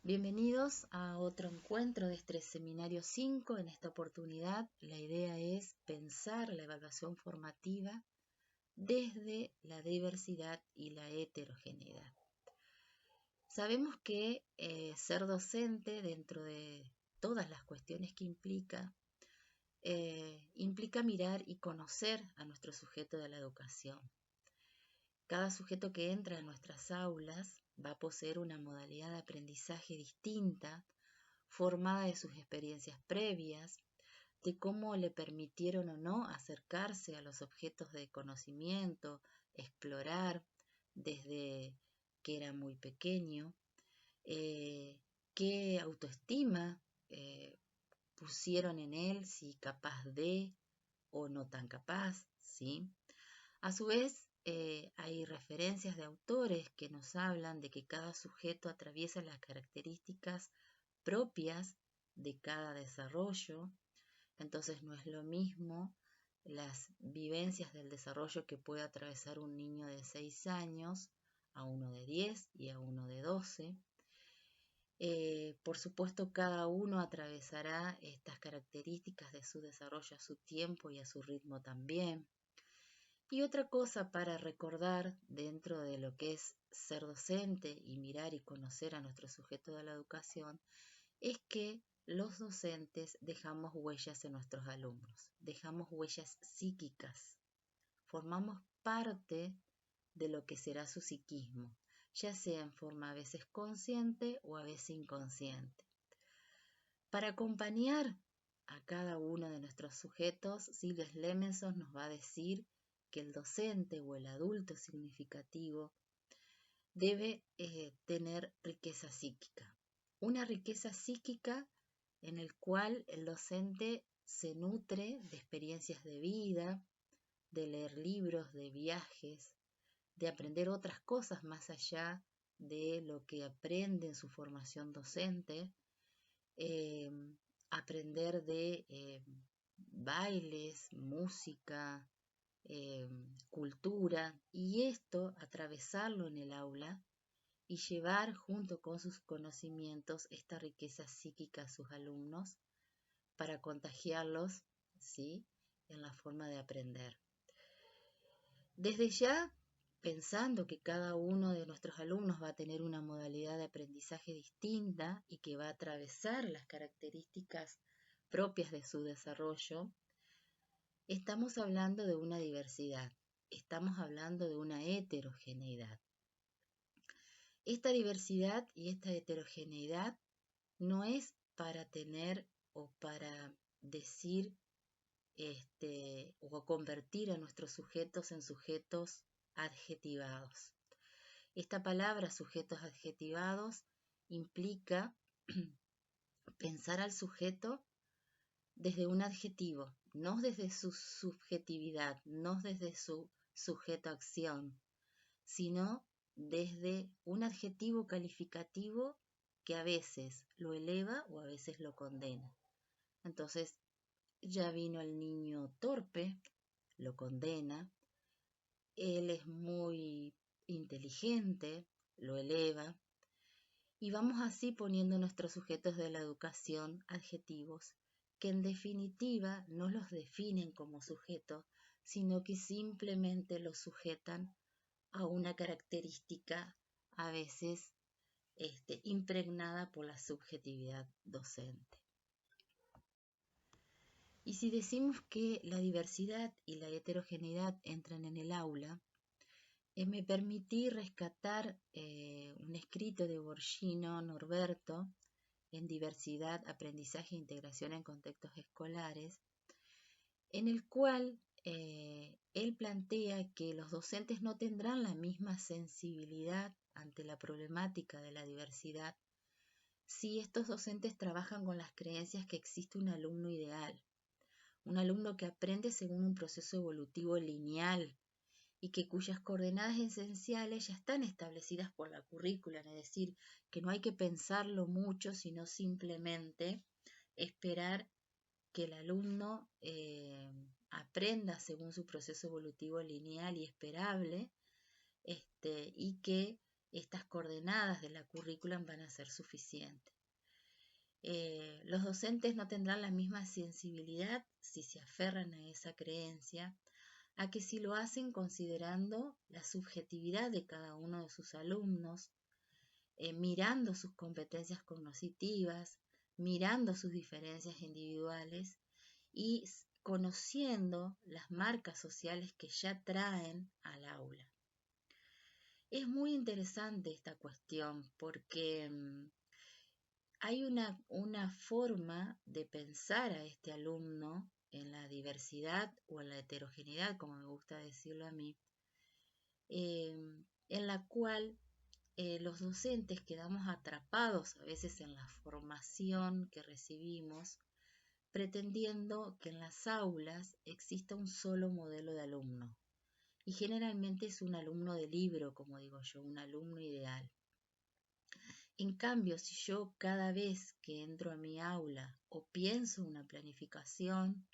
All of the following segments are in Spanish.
Bienvenidos a otro encuentro de este seminario 5. En esta oportunidad la idea es pensar la evaluación formativa desde la diversidad y la heterogeneidad. Sabemos que ser docente, dentro de todas las cuestiones que implica mirar y conocer a nuestro sujeto de la educación. Cada sujeto que entra en nuestras aulas va a poseer una modalidad de aprendizaje distinta, formada de sus experiencias previas, de cómo le permitieron o no acercarse a los objetos de conocimiento, explorar desde que era muy pequeño, qué autoestima pusieron en él, si capaz de o no tan capaz, ¿sí? A su vez, hay referencias de autores que nos hablan de que cada sujeto atraviesa las características propias de cada desarrollo. Entonces no es lo mismo las vivencias del desarrollo que puede atravesar un niño de 6 años a uno de 10 y a uno de 12. Por supuesto, cada uno atravesará estas características de su desarrollo a su tiempo y a su ritmo también. Y otra cosa para recordar dentro de lo que es ser docente y mirar y conocer a nuestro sujeto de la educación es que los docentes dejamos huellas en nuestros alumnos, dejamos huellas psíquicas, formamos parte de lo que será su psiquismo, ya sea en forma a veces consciente o a veces inconsciente. Para acompañar a cada uno de nuestros sujetos, Silvia Lemenson nos va a decir que el docente o el adulto significativo debe tener riqueza psíquica. Una riqueza psíquica en el cual el docente se nutre de experiencias de vida, de leer libros, de viajes, de aprender otras cosas más allá de lo que aprende en su formación docente, aprender de bailes, música, cultura, y esto atravesarlo en el aula y llevar junto con sus conocimientos esta riqueza psíquica a sus alumnos para contagiarlos, ¿sí?, en la forma de aprender. Desde ya, pensando que cada uno de nuestros alumnos va a tener una modalidad de aprendizaje distinta y que va a atravesar las características propias de su desarrollo, estamos hablando de una diversidad, estamos hablando de una heterogeneidad. Esta diversidad y esta heterogeneidad no es para tener o para decir o convertir a nuestros sujetos en sujetos adjetivados. Esta palabra, sujetos adjetivados, implica pensar al sujeto desde un adjetivo, no desde su subjetividad, no desde su sujeto-acción, sino desde un adjetivo calificativo que a veces lo eleva o a veces lo condena. Entonces, ya vino el niño torpe, lo condena. Él es muy inteligente, lo eleva. Y vamos así poniendo nuestros sujetos de la educación adjetivos que en definitiva no los definen como sujetos, sino que simplemente los sujetan a una característica a veces impregnada por la subjetividad docente. Y si decimos que la diversidad y la heterogeneidad entran en el aula, me permití rescatar un escrito de Borghino Norberto en Diversidad, Aprendizaje e Integración en Contextos Escolares, en el cual él plantea que los docentes no tendrán la misma sensibilidad ante la problemática de la diversidad si estos docentes trabajan con las creencias que existe un alumno ideal, un alumno que aprende según un proceso evolutivo lineal y que cuyas coordenadas esenciales ya están establecidas por la currícula, es decir, que no hay que pensarlo mucho, sino simplemente esperar que el alumno aprenda según su proceso evolutivo lineal y esperable, y que estas coordenadas de la currícula van a ser suficientes. Los docentes no tendrán la misma sensibilidad si se aferran a esa creencia, a que si lo hacen considerando la subjetividad de cada uno de sus alumnos, mirando sus competencias cognitivas, mirando sus diferencias individuales y conociendo las marcas sociales que ya traen al aula. Es muy interesante esta cuestión porque hay una forma de pensar a este alumno en la diversidad o en la heterogeneidad, como me gusta decirlo a mí, en la cual los docentes quedamos atrapados a veces en la formación que recibimos, pretendiendo que en las aulas exista un solo modelo de alumno. Y generalmente es un alumno de libro, como digo yo, un alumno ideal. En cambio, si yo cada vez que entro a mi aula o pienso una planificación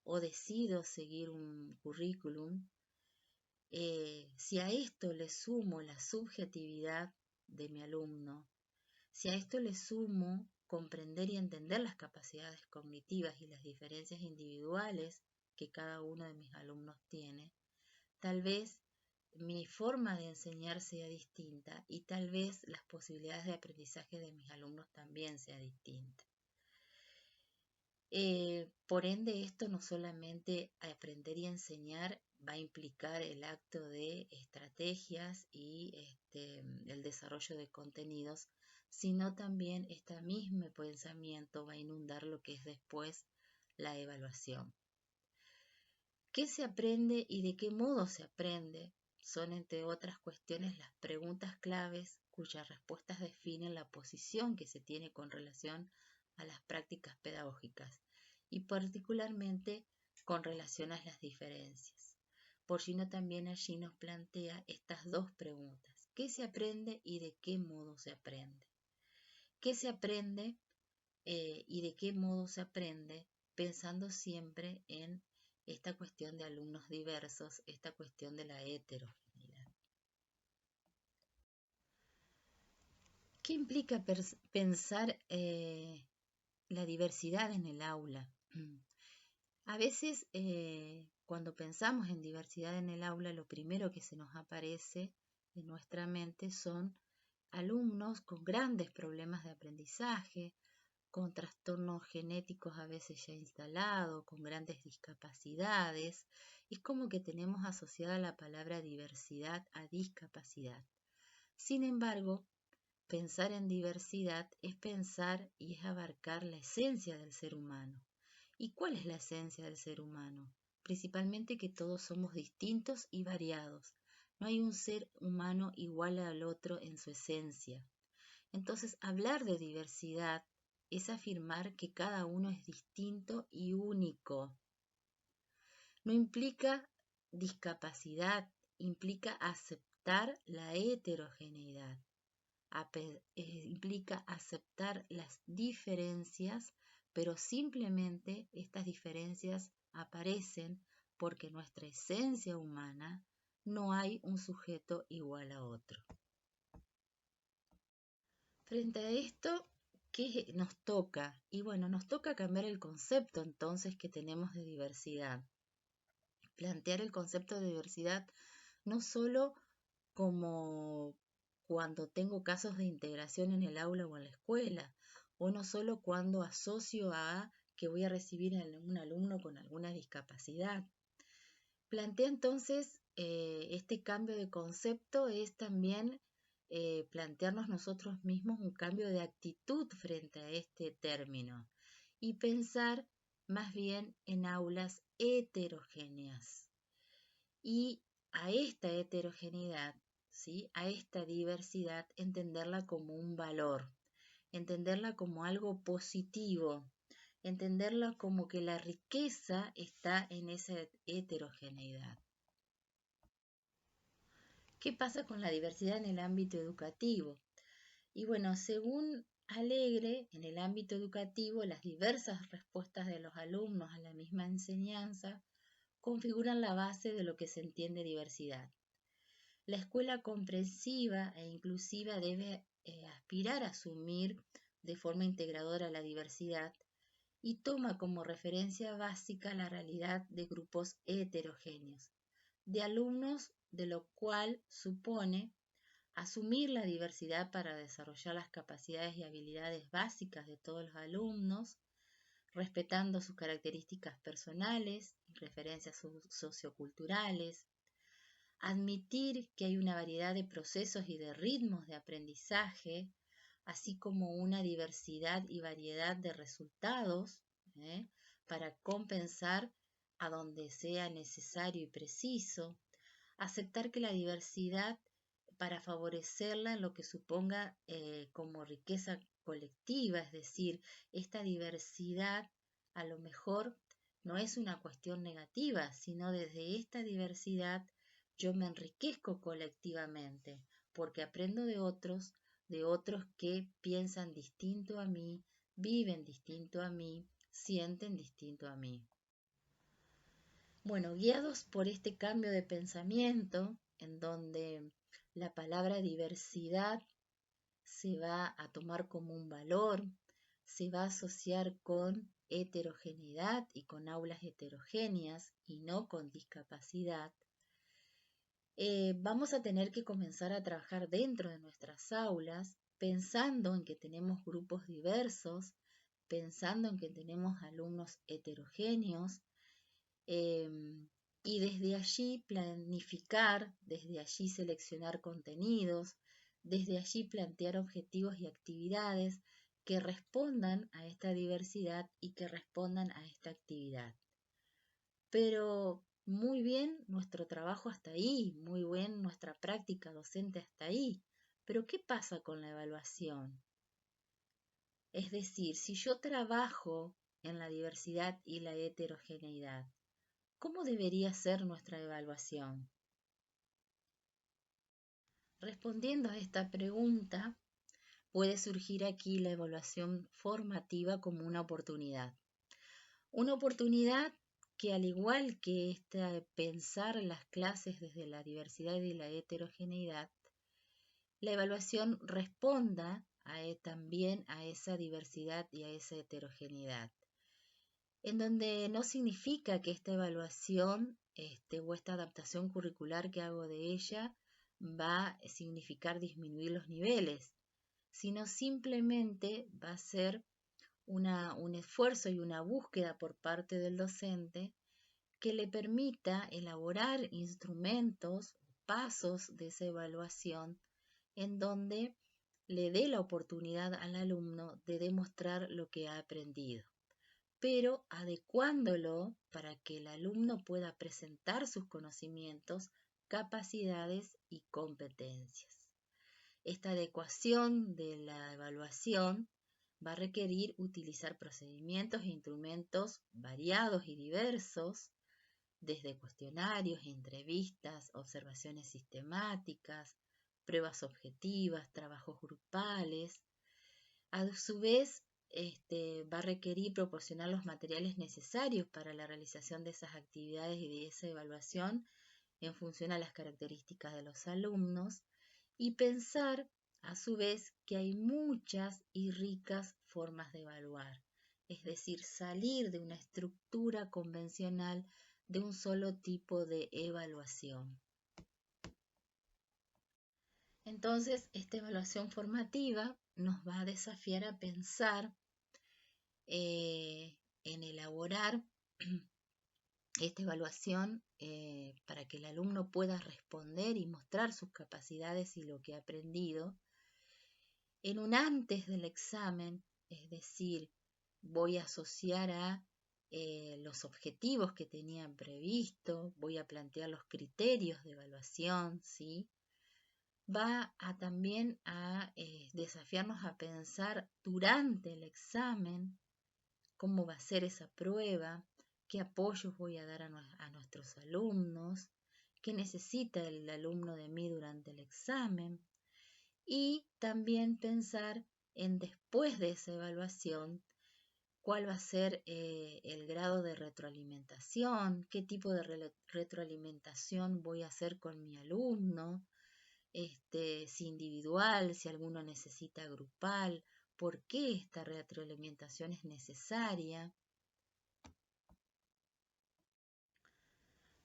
o decido seguir un currículum, si a esto le sumo la subjetividad de mi alumno, si a esto le sumo comprender y entender las capacidades cognitivas y las diferencias individuales que cada uno de mis alumnos tiene, tal vez mi forma de enseñar sea distinta y tal vez las posibilidades de aprendizaje de mis alumnos también sea distinta. Por ende, esto no solamente aprender y enseñar va a implicar el acto de estrategias y el desarrollo de contenidos, sino también este mismo pensamiento va a inundar lo que es después la evaluación. ¿Qué se aprende y de qué modo se aprende? Son, entre otras cuestiones, las preguntas claves cuyas respuestas definen la posición que se tiene con relación a las prácticas pedagógicas y particularmente con relación a las diferencias. Porcino también allí nos plantea estas dos preguntas: ¿qué se aprende y de qué modo se aprende? ¿Qué se aprende y de qué modo se aprende? Pensando siempre en esta cuestión de alumnos diversos, esta cuestión de la heterogeneidad. ¿Qué implica pensar la diversidad en el aula? A veces, cuando pensamos en diversidad en el aula, lo primero que se nos aparece en nuestra mente son alumnos con grandes problemas de aprendizaje, con trastornos genéticos a veces ya instalados, con grandes discapacidades. Es como que tenemos asociada la palabra diversidad a discapacidad. Sin embargo, pensar en diversidad es pensar y es abarcar la esencia del ser humano. ¿Y cuál es la esencia del ser humano? Principalmente que todos somos distintos y variados. No hay un ser humano igual al otro en su esencia. Entonces, hablar de diversidad es afirmar que cada uno es distinto y único. No implica discapacidad, implica aceptar la heterogeneidad, implica aceptar las diferencias, pero simplemente estas diferencias aparecen porque en nuestra esencia humana no hay un sujeto igual a otro. Frente a esto, ¿qué nos toca? Y bueno, nos toca cambiar el concepto entonces que tenemos de diversidad. Plantear el concepto de diversidad no solo como cuando tengo casos de integración en el aula o en la escuela, o no solo cuando asocio a que voy a recibir a un alumno con alguna discapacidad. Plantea entonces este cambio de concepto es también plantearnos nosotros mismos un cambio de actitud frente a este término y pensar más bien en aulas heterogéneas. Y a esta heterogeneidad, ¿sí?, a esta diversidad, entenderla como un valor, entenderla como algo positivo, entenderla como que la riqueza está en esa heterogeneidad. ¿Qué pasa con la diversidad en el ámbito educativo? Y bueno, según Alegre, en el ámbito educativo, las diversas respuestas de los alumnos a la misma enseñanza configuran la base de lo que se entiende diversidad. La escuela comprensiva e inclusiva debe aspirar a asumir de forma integradora la diversidad y toma como referencia básica la realidad de grupos heterogéneos, de alumnos, de lo cual supone asumir la diversidad para desarrollar las capacidades y habilidades básicas de todos los alumnos, respetando sus características personales y referencias socioculturales, admitir que hay una variedad de procesos y de ritmos de aprendizaje, así como una diversidad y variedad de resultados, ¿eh? para compensar a donde sea necesario y preciso, aceptar que la diversidad para favorecerla en lo que suponga como riqueza colectiva, es decir, esta diversidad a lo mejor no es una cuestión negativa, sino desde esta diversidad yo me enriquezco colectivamente, porque aprendo de otros que piensan distinto a mí, viven distinto a mí, sienten distinto a mí. Bueno, guiados por este cambio de pensamiento, en donde la palabra diversidad se va a tomar como un valor, se va a asociar con heterogeneidad y con aulas heterogéneas y no con discapacidad, vamos a tener que comenzar a trabajar dentro de nuestras aulas pensando en que tenemos grupos diversos, pensando en que tenemos alumnos heterogéneos, y desde allí planificar, desde allí seleccionar contenidos, desde allí plantear objetivos y actividades que respondan a esta diversidad y que respondan a esta actividad. Pero muy bien nuestro trabajo hasta ahí, muy bien nuestra práctica docente hasta ahí. Pero ¿qué pasa con la evaluación? Es decir, si yo trabajo en la diversidad y la heterogeneidad, ¿cómo debería ser nuestra evaluación? Respondiendo a esta pregunta, puede surgir aquí la evaluación formativa como una oportunidad. Una oportunidad que al igual que pensar las clases desde la diversidad y la heterogeneidad, la evaluación responda también a esa diversidad y a esa heterogeneidad, en donde no significa que esta evaluación o esta adaptación curricular que hago de ella va a significar disminuir los niveles, sino simplemente va a ser un esfuerzo y una búsqueda por parte del docente que le permita elaborar instrumentos, pasos de esa evaluación en donde le dé la oportunidad al alumno de demostrar lo que ha aprendido, pero adecuándolo para que el alumno pueda presentar sus conocimientos, capacidades y competencias. Esta adecuación de la evaluación va a requerir utilizar procedimientos e instrumentos variados y diversos, desde cuestionarios, entrevistas, observaciones sistemáticas, pruebas objetivas, trabajos grupales. A su vez, va a requerir proporcionar los materiales necesarios para la realización de esas actividades y de esa evaluación en función a las características de los alumnos y pensar a su vez que hay muchas y ricas formas de evaluar, es decir, salir de una estructura convencional de un solo tipo de evaluación. Entonces, esta evaluación formativa nos va a desafiar a pensar en elaborar esta evaluación para que el alumno pueda responder y mostrar sus capacidades y lo que ha aprendido en un antes del examen, es decir, voy a asociar a los objetivos que tenían previsto, voy a plantear los criterios de evaluación, ¿sí? Va a también a desafiarnos a pensar durante el examen cómo va a ser esa prueba, qué apoyos voy a dar a nuestros alumnos, qué necesita el alumno de mí durante el examen y también pensar en después de esa evaluación cuál va a ser el grado de retroalimentación, qué tipo de retroalimentación voy a hacer con mi alumno, si individual, si alguno necesita grupal, por qué esta retroalimentación es necesaria.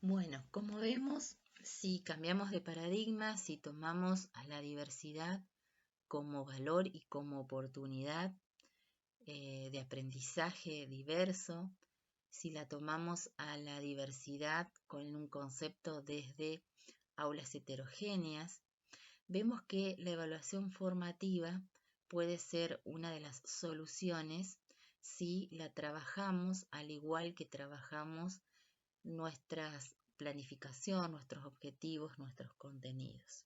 Bueno, como vemos, si cambiamos de paradigma, si tomamos a la diversidad como valor y como oportunidad de aprendizaje diverso, si la tomamos a la diversidad con un concepto desde aulas heterogéneas, vemos que la evaluación formativa puede ser una de las soluciones si la trabajamos al igual que trabajamos nuestra planificación, nuestros objetivos, nuestros contenidos.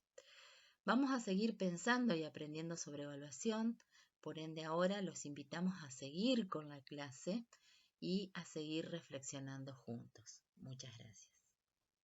Vamos a seguir pensando y aprendiendo sobre evaluación, por ende ahora los invitamos a seguir con la clase y a seguir reflexionando juntos. Muchas gracias.